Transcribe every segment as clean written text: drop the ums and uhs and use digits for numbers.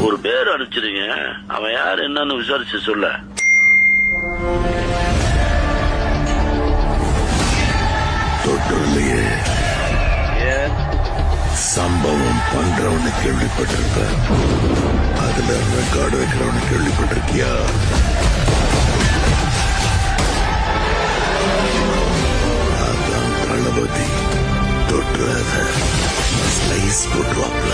ஒரு பேர் அனுப்பிச்சிருங்க, அவன் யார் என்னன்னு விசாரிச்சு சொல்ல. தொட்டுலையே சம்பவம் பண்றவனு கேள்விப்பட்டிருப்ப, அதுல ரெக்கார்டு வைக்கிறவனு கேள்விப்பட்டிருக்கியா? அதான் தளபதி. தொட்டுறாத, ஸ்லைஸ் போட்டுவாப்ல.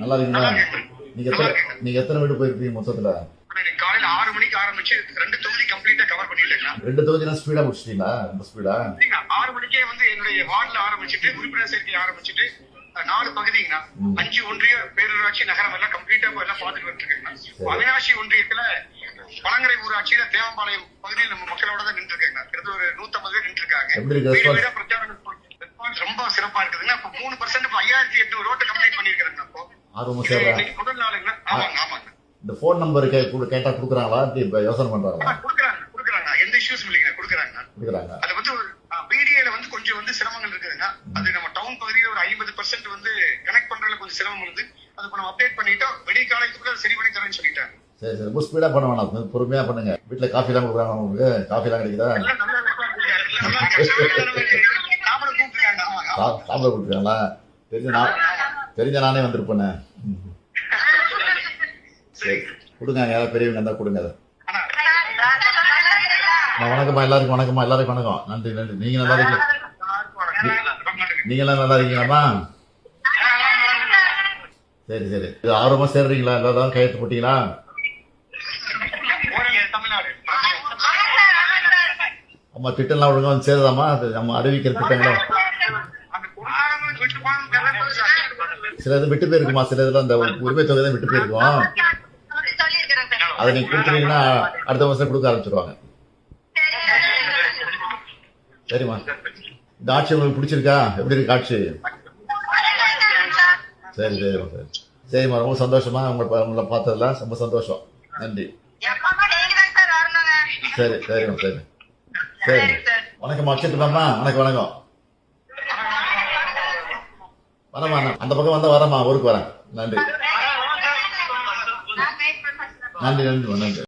நல்லா இருக்கீங்களா? நீங்க எத்தனை வீடு போயிருக்கீங்க மொத்தத்துல? காலையில 6 மணிக்கு ஆரம்பிச்சு 2 தொகுதி கம்ப்ளீட்டா கவர் பண்ணிட்டேன். 2 தொகுதினா ஸ்பீடா முடிச்சிட்டீங்களா? ரொம்ப ஸ்பீடா? 6 மணிக்கே வந்து என்னுடைய வார்டுல ஆரம்பிச்சுட்டு உறுப்பினர் சேர்க்கை ஆரம்பிச்சுட்டு 4 பகுதிங்கண்ணா, 5 ஒன்றிய பேரூராட்சி நகரம் எல்லாம் கம்ப்ளீட்டா எல்லாம் பாத்துட்டு வந்துருக்கேன். அவினாசி ஒன்றியத்துல பழங்கரை ஊராட்சியில தேவம்பாளையம் பகுதியில் நம்ம மக்களோட தான் நின்று இருக்கேங்க. கிட்டத்தட்ட ஒரு 150 பேர் நின்று இருக்காங்க. பிரச்சாரம் ரொம்ப சிறப்பா இருக்குதுங்க. இப்ப 3% 5800 ரோட்டை கம்ப்ளீட் பண்ணிருக்காங்க. இப்போ முதல் நாளுங்கண்ணா. ஆமாங்க ஆமாங்க. இந்த போன் நம்பர் கேட்டா குடுக்குறாங்களா? இப்ப யோசனை பண்றாங்களா? குடுக்குறாங்க. எந்த இஷ்யூஸும் இல்லைங்க. குடுக்குறாங்க. அது வந்து பிடிஏல வந்து கொஞ்சம் வந்து சிரமங்கள் இருக்குதுங்க. அது நம்ம டவுன் பகுதியில ஒரு 50% வந்து கனெக்ட் பண்றதுல கொஞ்சம் சிரமம் இருந்து அது நம்ம அப்டேட் பண்ணிட்டோம். விடிய காலைக்குள்ள சரி பண்ணி தரேன்னு சொல்லிட்டாங்க. சரி ரொம்ப ஸ்பீடா பண்ண வேணாம், பொறுமையா பண்ணுங்க. வீட்டுல காஃபி எல்லாம் கொடுக்குறாங்க உங்களுக்கு? காஃபி எல்லாம் கிடைக்குதா? சாப்பிட கொடுக்குறாங்களா? தெரிஞ்ச நானே வந்திருப்பேன். சரி கொடுங்க, யாராவது பெரியவங்க இருந்தா கொடுங்க. வணக்கம்மா எல்லாருக்கும். வணக்கம். நன்றி. நீங்க நல்லா இருக்கீங்க? நீங்க எல்லாம் நல்லா இருக்கீங்களாம்மா? சரி இது ஆர்வமா சேர்றீங்களா? எல்லாரும் கையெழுத்து போட்டீங்களா? அம்மா திட்டம்லாம் ஒழுங்கா வந்து சேருதாம்மா? அது நம்ம அறிவிக்கிற திட்டங்களா? சில இது விட்டு போயிருக்குமா? சில இதுல அந்த உரிமை தொகை தான் விட்டு போயிருக்கும். அதை நீங்க கொடுத்துட்டீங்கன்னா அடுத்த வருஷம் கொடுக்க ஆரம்பிச்சிருவாங்க. சரிம்மா, இந்த ஆட்சி உங்களுக்கு பிடிச்சிருக்கா? எப்படி இருக்கு ஆட்சி? சரிம்மா, ரொம்ப சந்தோஷமா உங்களை பார்த்ததுல ரொம்ப சந்தோஷம். நன்றி. சரிம்மா. சரி வணக்கம்மா. வச்சுட்டுமாம்மா. வணக்கம். வரமா, அந்த பக்கம் வந்தா வரமா, ஊருக்கு வரேன். நன்றி.